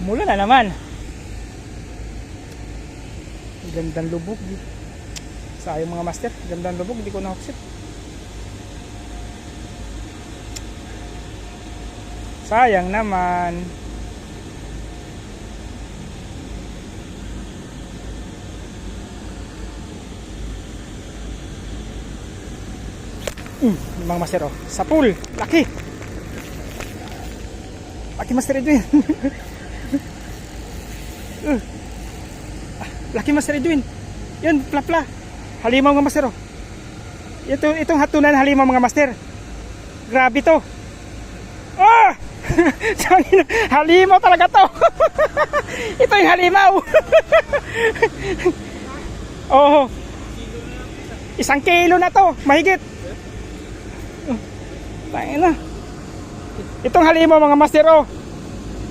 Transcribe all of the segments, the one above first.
Umulan na naman. Gandang lubog. Sayang mga master. Gandang lubog. Hindi ko na-offset. Sayang naman. Mga master oh. Sa pool. Laki. Laki master Edwin. Laki master Edwin. Yun, plapla. Halimaw mga master oh. Itong hatunan halimaw mga master. Grabe to. Ah! Halimaw talaga to. Ito yung halimaw. Oh. 1 kilo na to. Mahigit. Tayo na. Itong halimaw mga master oh.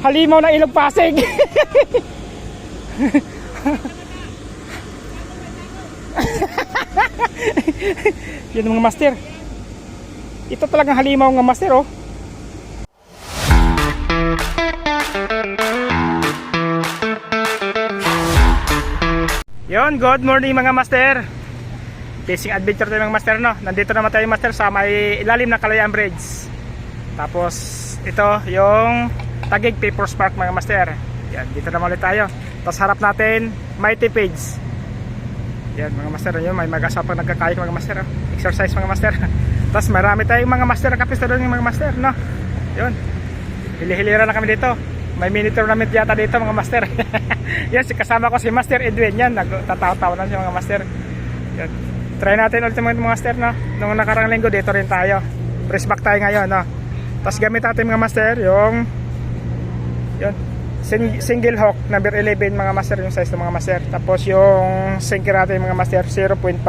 Halimaw na Ilog Pasig. Yan mga master. Ito talagang halimaw mga master oh. Yon, good morning mga master. Fishing adventure tayo mga master no. Nandito naman tayo master sa may ilalim ng Kalayaan Bridge. Tapos ito yung Taguig Paper Spark mga master. Yan, dito naman ulit tayo. Tapos harap natin Mighty Page. Yan mga master, yun, may mag-asapang nagkakaik mga master oh. Exercise mga master. Tapos marami tayong mga master na kapista doon yung mga master no. Yun, hili-hilira na kami dito. May mini tournament yata dito mga master. Yan, kasama ko si Master Edwin. Yan, nagtatawa-tawa na siya mga master. Yan, try natin ulit mga master no. Nung nakarang linggo dito rin tayo. Press back tayo ngayon no. Tapos gamit natin mga master yung single hook number 11 mga master, yung size ng mga master. Tapos yung sinker natin mga master 0.5,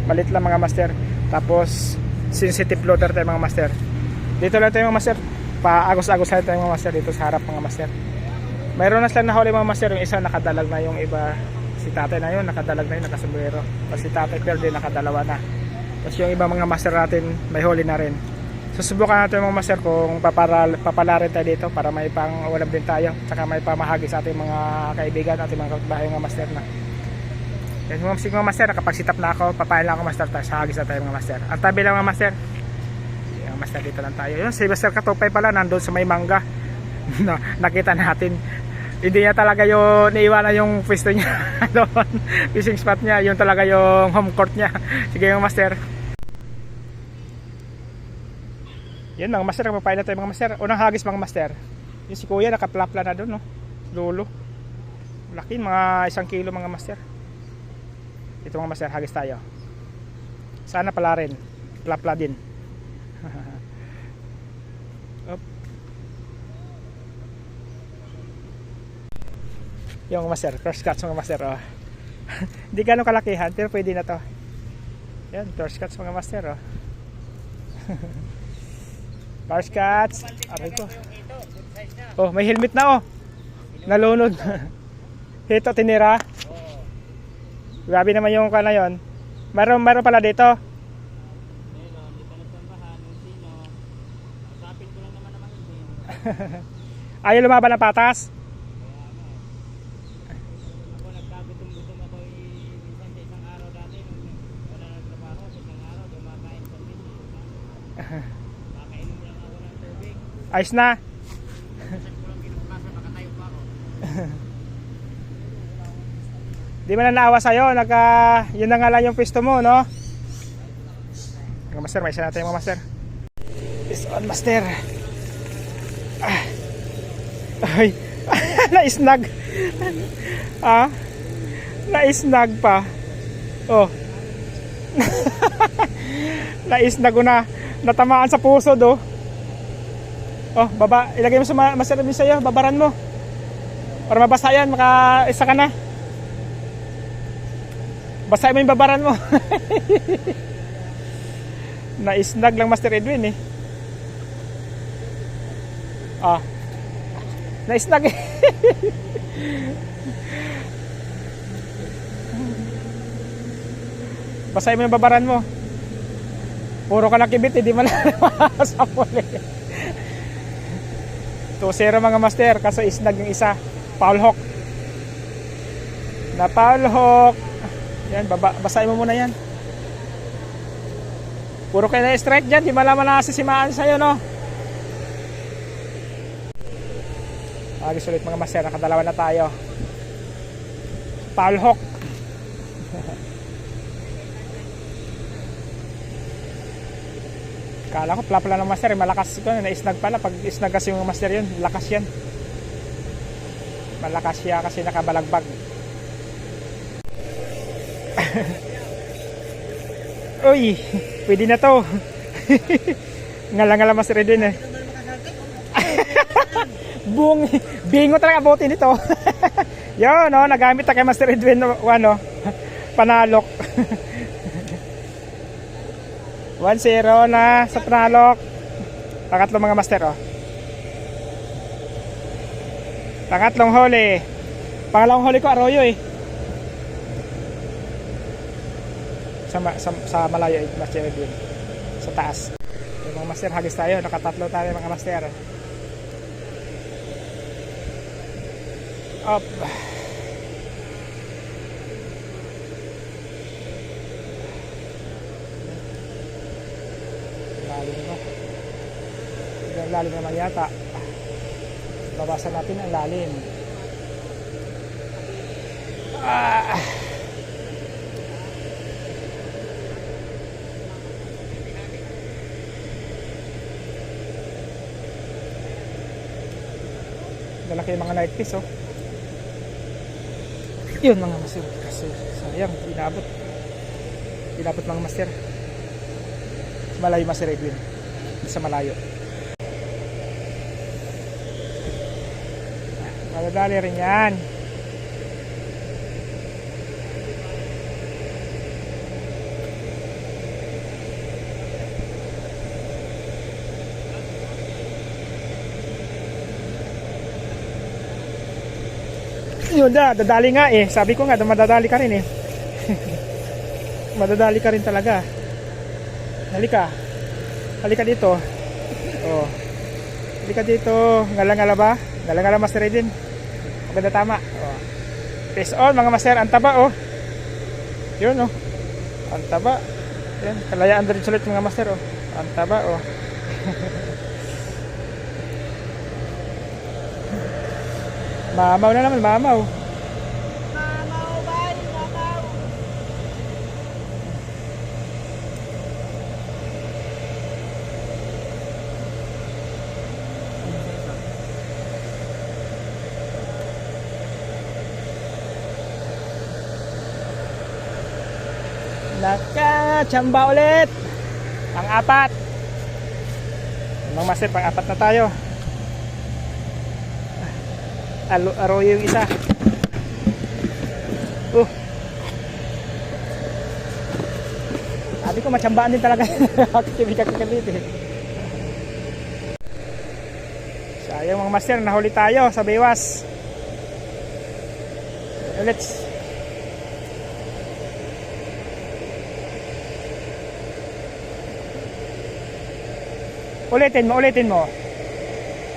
malit lang mga master. Tapos sensitive floater tayo mga master. Dito lang tayo mga master, paagos-agos tayo mga master dito sa harap mga master. Mayroon na sila nahuli mga master, yung isa nakadalag na, yung iba si tatay na yun nakadalag na yun, nakasombrero. Tapos si tatay perde nakadalawa na. Tapos yung iba mga master natin may huli na rin. Susubukan natin mga master kung papalarin tayo dito para may pang ulam din tayo, tsaka may pamahagi sa ating mga kaibigan, ating mga kapitbahay mga master na. Yan mga master, nakapag-sit up na ako, papain lang ako master, sa hagis na tayo mga master. Ang tabi lang mga master. Yung master dito lang tayo. Yun, si Master Katupay pala nandun sa may mangga. No, nakita natin. Hindi niya talaga yung naiwanan yung pwesto niya doon, fishing spot niya, yun talaga yung home court niya. Sige mga master. Yan mga master, magpapain na tayo mga master. Unang hagis mga master. Yung si kuya nakaplapla na doon no. Lolo. Laki, mga 1 kilo mga master. Ito mga master, hagis tayo. Sana pala rin. Plapla din. Yung master, first catch mga master oh. Hindi gano'ng kalakihan pero pwede na to. Yan, first catch mga master oh. First catch. Aray ko. Oh, may helmet na oh. Nalunod. Hito tinira. Grabe naman yung kana yon. Meron pala dito. Ayaw lumaban ng patas. Ako nagkagutom-gutom ako minsan sa isang araw dati wala nagtrabaho, isang araw dumakain sa business. Makainom lang ako ng tubig. Ayos na. Minsan ko lang kinukasan, makatayo pa ako. Di man na naawa sa'yo, yun na nga lang yung pwesto mo, no? Mga master, may isa natin mga master. Is on master. Ay, na-snag. Na-snag pa. Oh. Na-snag ko na. Natamaan sa puso do. Oh, baba, ilagay mo sa master din sa'yo, babaran mo. Para mabasa yan, maka-isa ka na. Basahin mo yung babaran mo. Na-snag lang Master Edwin eh. Na-snag eh. Basahin mo yung babaran mo. Puro ka nakibit, hindi man sa muli. 2-0 mga master, kaso isnag yung isa. Foul hawk. Na foul hawk. Yan, basahin mo muna yan. Puro kayo na strike dyan, di malaman na sisimaan sa'yo, no? Agis ulit mga master, nakadalawa na tayo. Foul hawk. Kala ko pala ng master, malakas ko, na-snag pala. Pag snag kasi yung master yun, lakas yan. Malakas siya kasi nakabalagbag. Uy, pwede na to. Ngala-ngala master din eh. Bingo talaga bote nito. Yun, no, nagamit na kay Master Edwin, ano, panalok. 1-0 na sa panalok. Pangatlo mga master, oh. Pangatlong huli. Pangalawang huli ko, Arroyo eh. Sa malayo, Master Edwin. Sa taas. Yung mga master, hagis tayo. Nakatatlo tayo mga master. Up. Lalim na. Lalim naman yata. Babasan natin ang lalim. Lalaki yung mga night fish, oh. Yun mga master, kasi sayang, inabot mga master. Malayo Master Edwin, sa malayo. Madadali rin yan. Yun na, dadali nga eh. Sabi ko nga, madadali ka rin eh. Madadali ka rin talaga. Halika. Halika dito. Oh. Halika dito. Ngala-ngala ba? Ngala-ngala Master Edwin. Maganda tama. Oh. Face on mga master. Ang taba oh. Yun oh. Ang taba. Yan. Kalayaan din ulit mga master oh. Ang taba oh. Mamaw na naman, mamaw. Mamaw ba? Mamaw. Nakachamba ulit. Pang-apat. Mga master, pang-apat na tayo. Arroyo yung isa. Sabi ko matsambaan din talaga. Activity kakabit eh. Sayang mga master, nahuli tayo sa Baywas. Let's ulitin mo.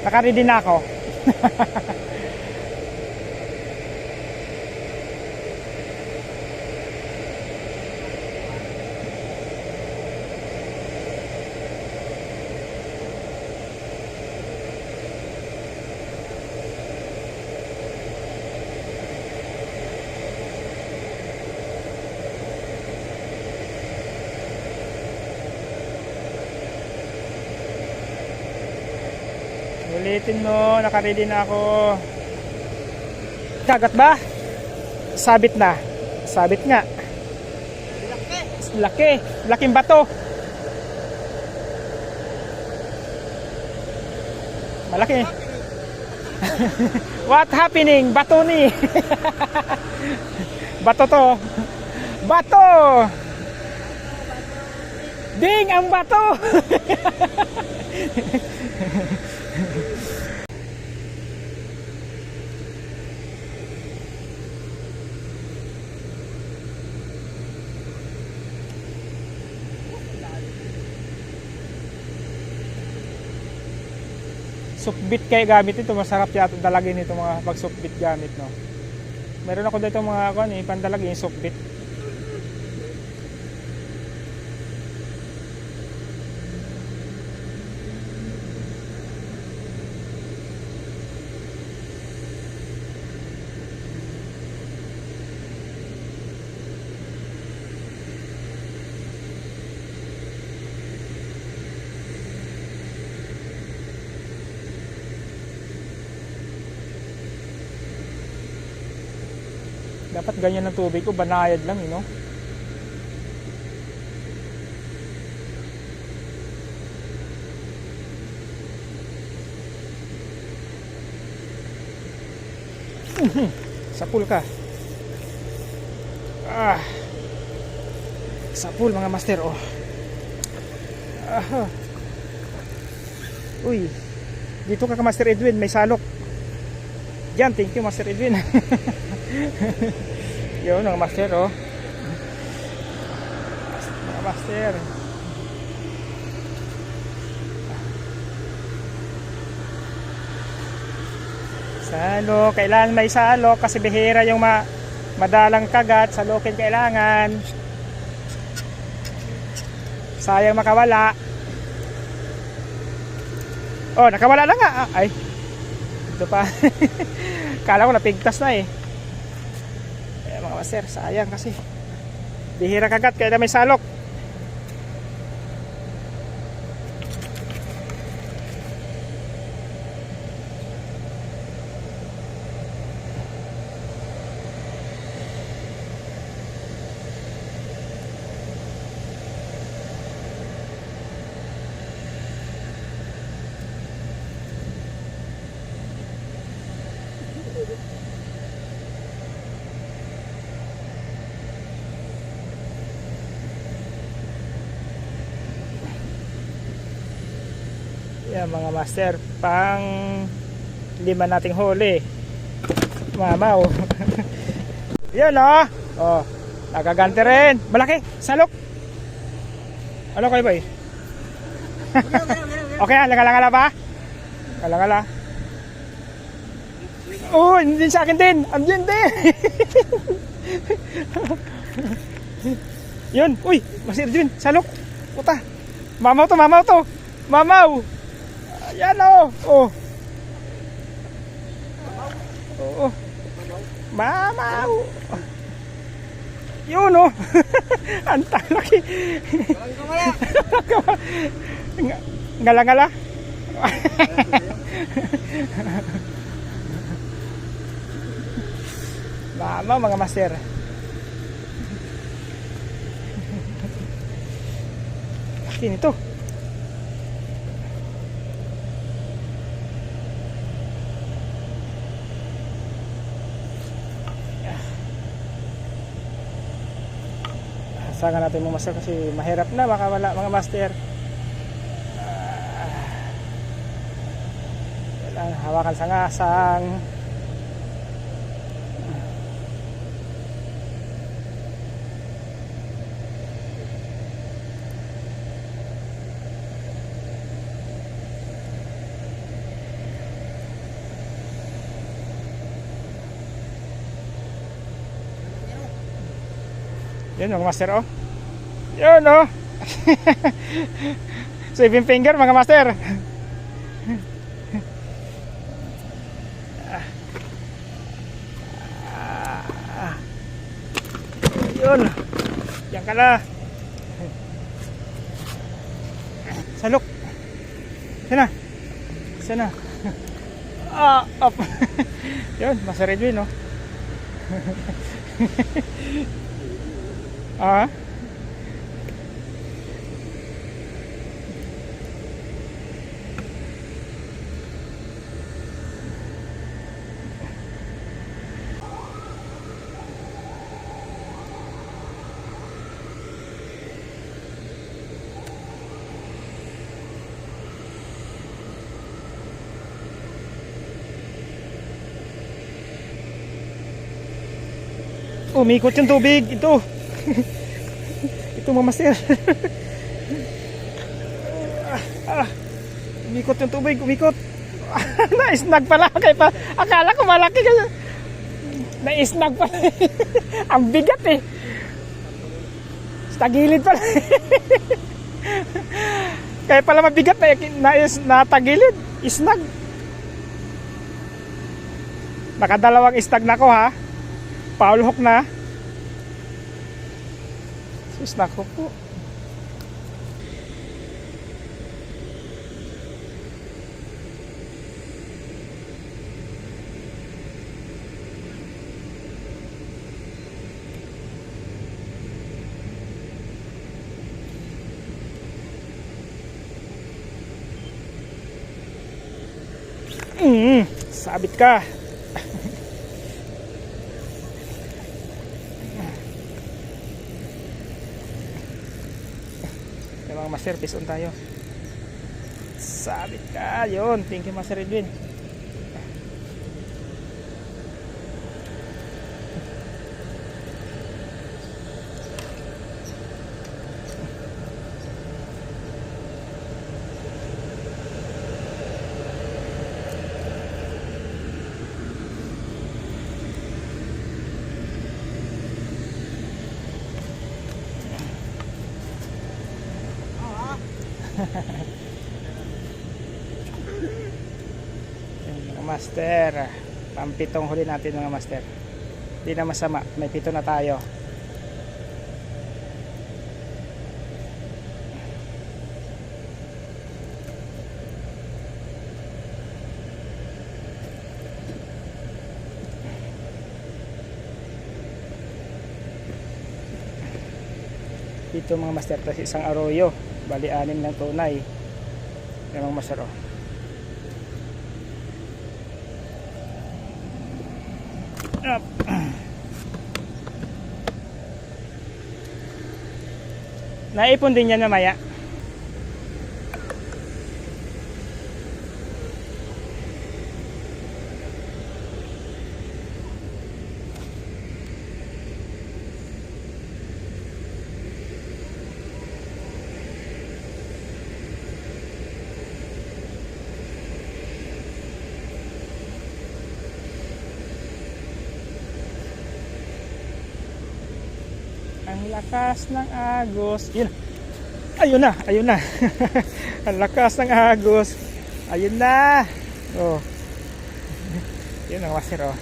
Nakaready na ako. Ulitin mo, nakaready na ako. Kagat ba? Sabit na. Sabit nga. Laki. Laking bato. Malaki. What happening? Bato ni. Bato to. Bato. Ding ang bato. sukbit kayo gamit ito. Masarap yata dalagin ito mga pag sukbit gamit, no. Meron ako dito mga pandalagin yung sukbit. Dapat ganyan ang tubig ko, banayad lang, no? Sa pool ka. Sa pool mga master, oh. Uy, dito ka Master Edwin, may salok. Yan, thank you Master Edwin. Yun mga master, oh. Mga master. Salok, kailangan may salok kasi bihira yung madalang kagat. Salokin kailangan. Sayang makawala. Oh, nakawala na nga. Ay, ito pa. Kala ko napigtas na eh. Mga master, sayang kasi bihira kagat kaya may salok. Yan mga master, pang 5 nating huli. Mamaw. Yan oh. Oh, nagagante rin. Malaki, salok. Ano kayo boy? Okay, langala ba? Langala. Oh, hindi sa akin din. Andyan din. Yun, uy, Master Edwin, salok. Puta. Mamaw to, mamaw to. Mamaw. Ayan o. Oh. Oh. Mamaw. Yun o. Antang laki. Ngala-ngala. Mamaw mga master. Laki nito. Asagan natin mga master kasi mahirap na makawala mga master. Kailangan hawakan sa ngasang. Yun mga master oh. Yun oh. 7 finger mga master. Yun. Yan ka na. Salok. Sana. Sana. Up. Yun, Master Edwin oh. Umikot yung tubig ito. Ito mga master. Umikot yung tubig, umikot. Na-snag pala. Kaya pa, akala ko malaki ka. Na-snag pala. Ang bigat eh. Sa tagilid pala. Kaya pala mabigat na tagilid. Snag. Nakadalawang snag na ko ha. Foul hook na. Snag hook po. Sabit ka. Yung mga master, piss on tayo. Sabit ka. Yun, thank you Master Edwin. Yung mga master, pampitong huli natin mga master. Hindi na masama, may pito na tayo. Dito mga master, tapos isang arroyo. Bali 6 ng tunay. Yan mga master oh. Up. Naipon din yan mamaya. Ang lakas ng agos. Yun. Ayun na, ayun na. Ang lakas ng agos. Ayun na. Oh. Yun ang master oh.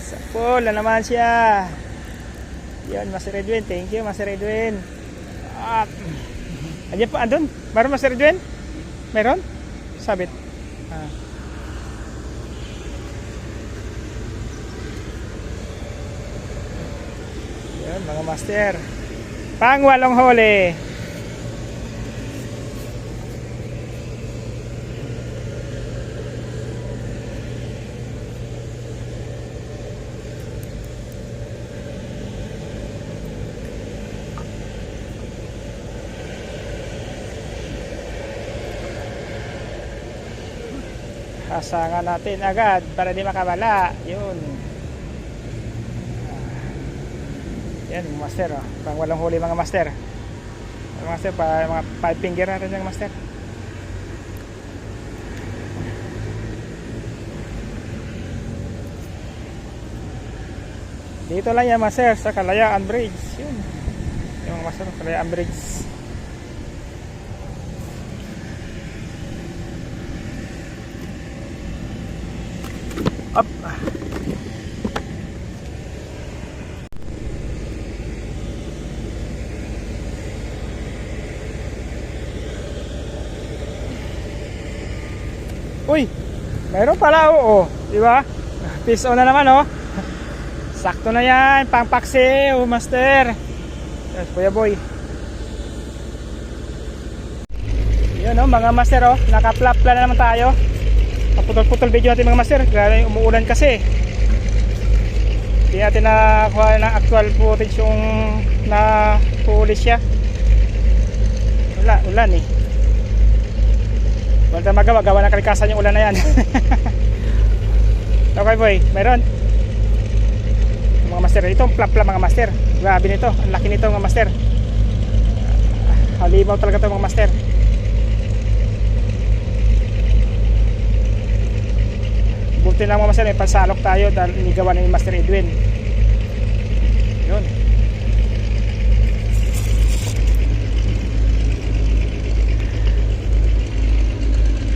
Sa pool na naman siya. Yan Master Edwin. Thank you Master Edwin. Ah. Andiyan pa, andun. Meron Master Edwin? Meron? Sabit. Ah. Yan mga master. Pang 8 huli. Kasangan natin agad para di makawala. Yun. Yan mga master oh. Pang 8 huli mga master. Mga master pa mga 5 finger natin yung master. Dito lang yan master sa Kalayaan Bridge. Yun. Yung master Kalayaan Bridge. Up. Uy, mayroon pala oo, di ba? Fish on na naman oh. Sakto na yan, pang paksiw, master. Yes, Kuya Boy. Yun oh, mga master oh, naka-flap na naman tayo. Paputol-putol video natin mga master, grabe umuulan kasi. Hindi natin nakuha ng actual footage yung na-huli siya. Wala, ulan eh. Wala tayong magawa, gawa ng kalikasan yung ulan na yan. Okay boy, mayroon mga master, itong flap-flap mga master. Grabe nito, ang laki nito mga master. Halimaw talaga ito mga master. Buti lang mga master, may pansalok tayo dahil inigawa ni Master Edwin. Yun.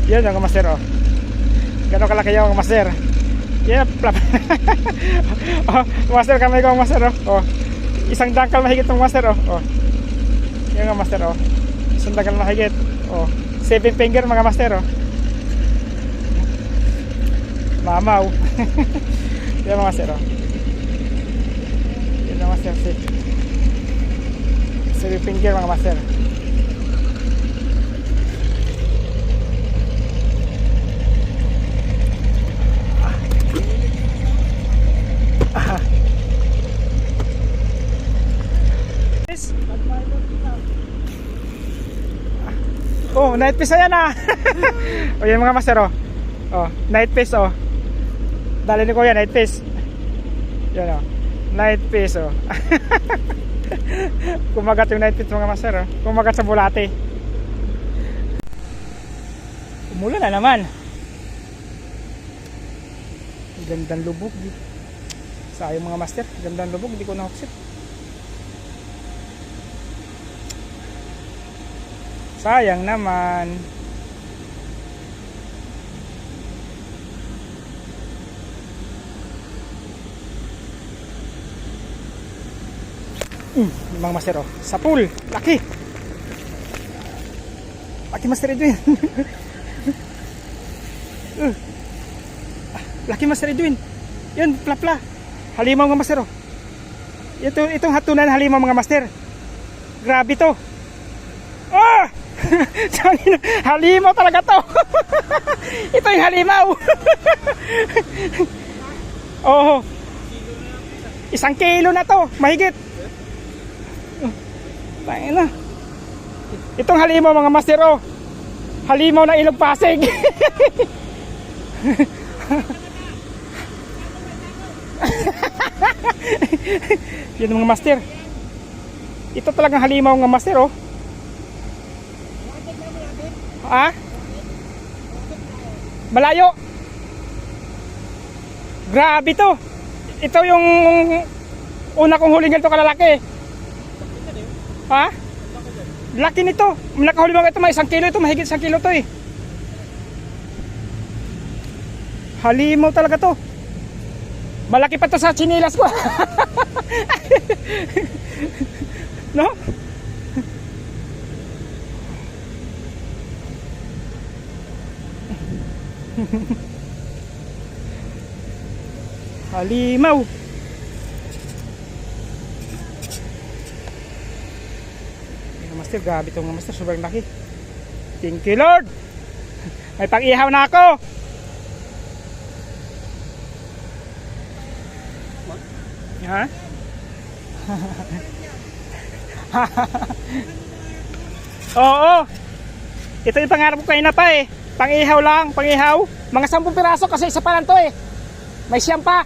Yan mga master, oh. Gano'ng kalaki yung mga master. Yep, plap. Oh, master kami ko master, oh. Oh. Isang dangkal mahigit ng master, oh. Oh. Yan mga master, oh. Isang dangkal mahigit. Oh. 7 finger mga master, oh. Mamaw. Yan mga master, oh. Yan mga master, 7 finger mga master. Oh, night fish ayan ah. O yan mga master, oh. Oh, night fish, oh. Dali ni Kuya, night fish. Yan, oh. Night fish, oh. Kumagat yung night fish mga master, oh. Kumagat sa bulate. Umulan na naman. Gandang lubog. Sayang mga master, gandang lubog, hindi ko na-hooksit. Sayang naman. Mga master, oh. Sa pool, laki. Laki Master Edwin. Laki Master Edwin. Yun, plapla. Halimaw mga master, oh. Itong hatunan halimaw mga master. Grabe to. Ah! Halimaw talaga to. Ito yung halimaw. Oh. 1 kilo na to, mahigit. Tangin na. Itong halimaw mga master, oh. Halimaw na Ilog Pasig. Yan mga master. Ito talagang halimaw mga master, oh. Ah? Malayo. Grabe to. Ito yung una kong huling ganito kalalaki. Ha? Laki nito. Nakahuli mo ito, may 1 kilo ito, mahigit 1 kilo to eh. Halimaw talaga to. Malaki pa to sa chinilas ko. No? Halimaw. Master, grabe itong master, sobrang laki. Thank you Lord. May pang-ihaw na ako. Ha? Oo. Ito yung pangarap ko kanina pa eh. Pang-ihaw lang, pang-ihaw. Mga 10 piraso kasi isa pa lang to eh. May siyam pa.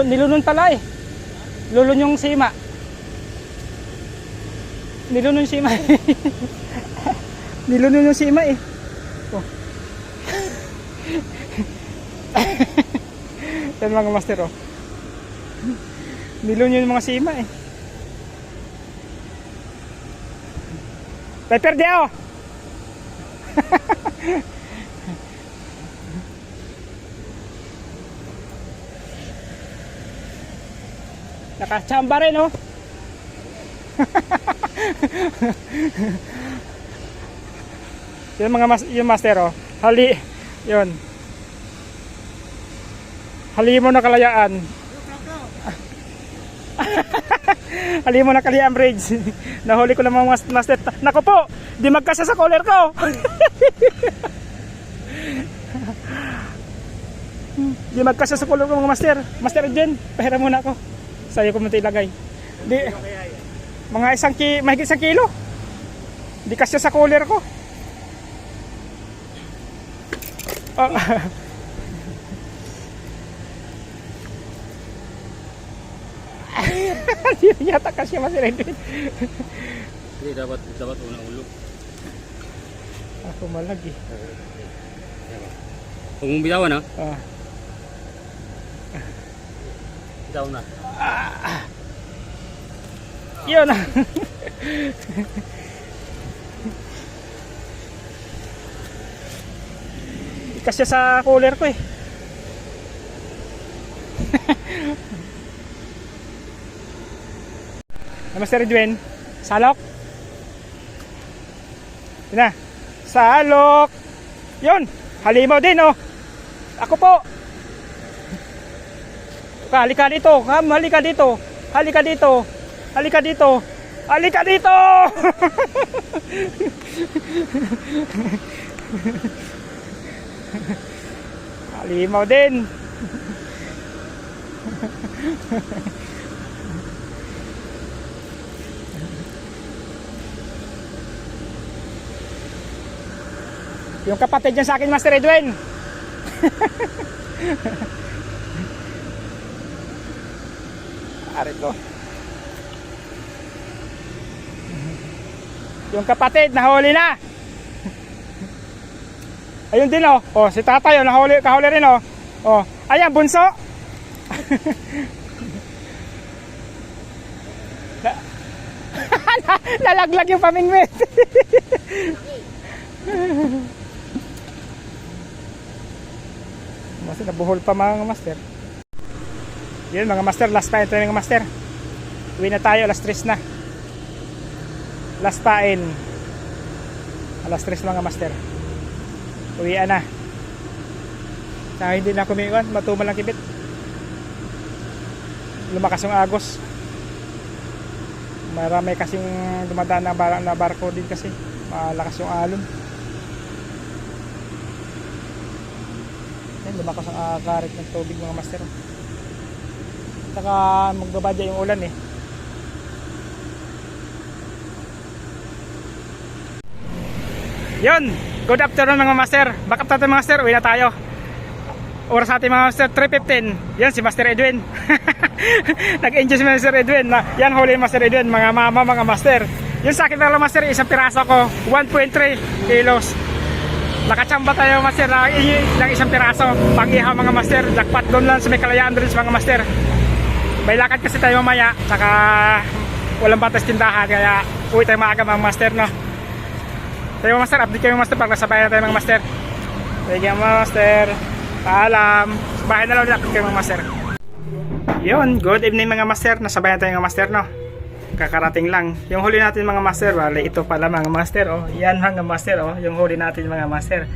Nilunun pala eh. Lulun yung sima. Nilunun yung sima. Nilunun yung sima eh. Oh. Yan mga master, oh. Nilunun yung mga sima eh. Pepper di oh. Nakachamba rin, oh. Yung mga yung master oh. Yun. Halimo na kalayaan. Halimo na kalayaan bridge. Nahuli ko lang mga master. Nako po, di magkasa sa collar ko. Di magkasa sa collar ko mga master. Master Edwin, pahiram muna ako. Sa'yo ko munti ilagay. Di, mga mahigit 1 kilo. Di kasya sa collar ko. Oh. Hindi yata kasya Master Edwin. Hindi, dapat unang ulo. Ako malagi. Huwag mong bitawan ha. Ah. Bitawan na. Yun. Kasya sa cooler ko eh. Master Edwin, salok. Yun na. Salok. Yun. Halimaw din oh. Ako po. Halika dito. Halika dito. Halika dito. Halika dito. Halika dito. Halimaw din. Yung kapatid niya sa akin, Master Edwin. Ari ko. Yung kapatid, nahuli na. Ayun din oh. Oh, si tatay oh, kahuli rin oh. Oh, ayan bunso. Nalaglag yung pamingwit. Master, nabuhol pa mga master. Yun mga master, last pain tayo mga master. Uwi na tayo, alas 3 na. Last pain. Alas 3 mga master. Uwian na. Saka hindi na kumiwan, matumal ang kibit. Lumakas yung agos. Marami kasing dumadaan na barko din kasi. Malakas yung alon. Yan, lumakas ang karit ng tubig mga master. Saka magbabadya yung ulan eh. Yun, good afternoon mga master. Back up tayo mga master, uwi na tayo. Oras natin mga master, 3:15. Yan si Master Edwin. Nag-enjoy si Master Edwin. Yan huli Master Edwin, mga mama, mga master. Yung sa akin lang master, isang piraso ko, 1.3 kilos. Nakachamba tayo master ng isang piraso. Pang-ihaw mga master, jackpot doon lang sa may Kalayaan Bridge mga master. May lakad kasi tayo mamaya, saka walang batas tindahan, kaya uwi tayo maaga mga master no. Tayo master, update kayo master pag nasabayan tayo mga master. Sige mga master, paalam. Bahay na lang update kayo mga master. Yun, good evening mga master, nasabayan tayo mga master no. Kakarating lang. Yung huli natin mga master, wala ito pala mga master oh. Yan mga master oh, yung huli natin mga master.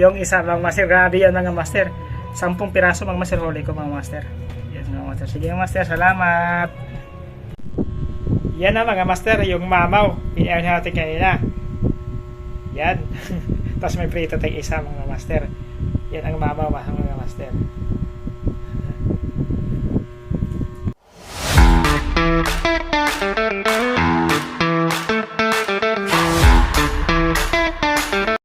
Yung isa mga master, grabe yan mga master. 10 piraso mga master huli ko mga master. Yan mga master. Sige mga master, salamat. Yan na mga master, yung mamaw. Pinayaw natin kanina. Yan. Tapos may prito tayong isa mga master. Yan ang mamaw mga master.